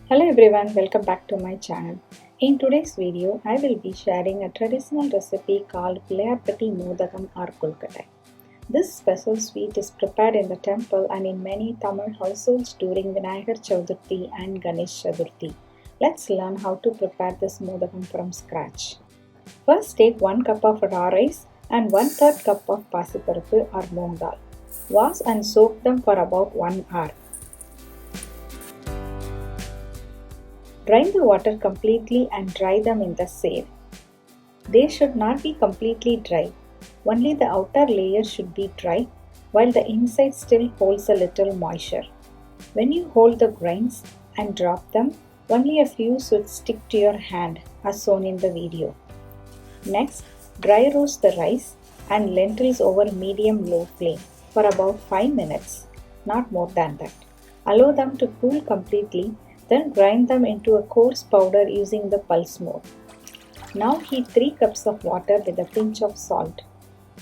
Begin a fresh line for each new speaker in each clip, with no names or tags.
Hello everyone, welcome back to my channel. In today's video, I will be sharing a traditional recipe called Pillaiyarpatti Mothagam or Kozhukattai. This special sweet is prepared in the temple and in many Tamil households during Vinayagar Chaturthi and Ganesh Chaturthi. Let's learn how to prepare this Mothagam from scratch. First take 1 cup of raw rice and 1/3 cup of paasi paruppu or moong dal. Wash and soak them for about 1 hour. Drain the water completely and dry them in the save. They should not be completely dry. Only the outer layer should be dry, while the inside still holds a little moisture. When you hold the grains and drop them, only a few should stick to your hand, as shown in the video. Next, dry roast the rice and lentils over medium-low flame for about 5 minutes, not more than that. Allow them to cool completely. Then grind them into a coarse powder using the pulse mode. Now heat 3 cups of water with a pinch of salt.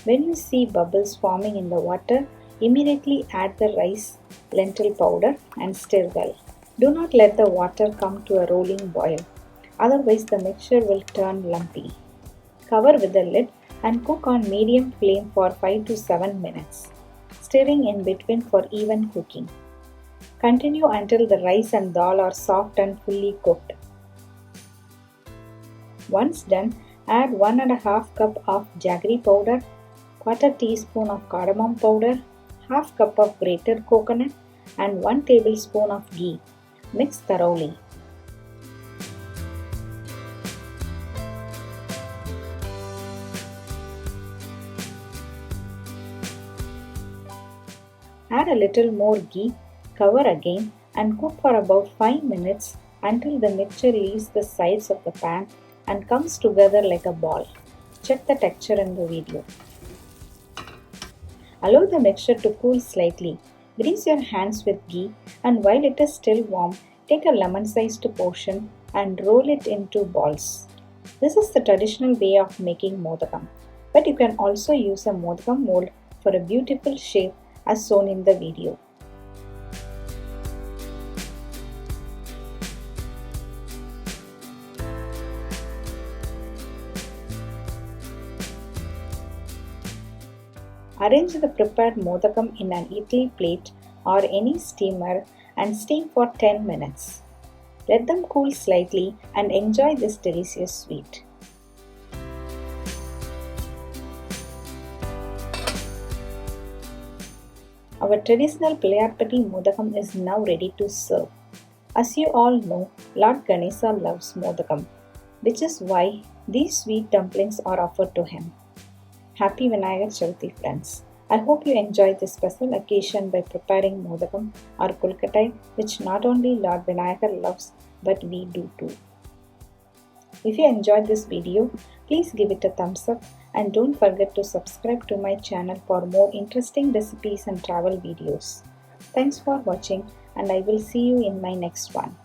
When you see bubbles forming in the water, immediately add the rice lentil powder and stir well. Do not let the water come to a rolling boil, otherwise the mixture will turn lumpy. Cover with the lid and cook on medium flame for 5 to 7 minutes, stirring in between for even cooking. Continue until the rice and dal are soft and fully cooked. Once done, add 1.5 cup of jaggery powder, 1/4 teaspoon of cardamom powder, 1/2 cup of grated coconut and 1 tablespoon of ghee. Mix thoroughly. Add a little more ghee. Cover again and cook for about 5 minutes until the mixture leaves the sides of the pan and comes together like a ball. Check the texture in the video. Allow the mixture to cool slightly. Grease your hands with ghee and while it is still warm, take a lemon-sized portion and roll it into balls. This is the traditional way of making Mothagam, but you can also use a Mothagam mold for a beautiful shape as shown in the video. Arrange the prepared Mothagam in an idli plate or any steamer and steam for 10 minutes. Let them cool slightly and enjoy this delicious sweet. Our traditional Pillaiyarpatti Mothagam is now ready to serve. As you all know, Lord Ganesha loves Mothagam, which is why these sweet dumplings are offered to him. Happy Vinayagar Chaturthi friends. I hope you enjoyed this special occasion by preparing Mothagam or Kozhukattai, which not only Lord Vinayagar loves but we do too. If you enjoyed this video, please give it a thumbs up and don't forget to subscribe to my channel for more interesting recipes and travel videos. Thanks for watching and I will see you in my next one.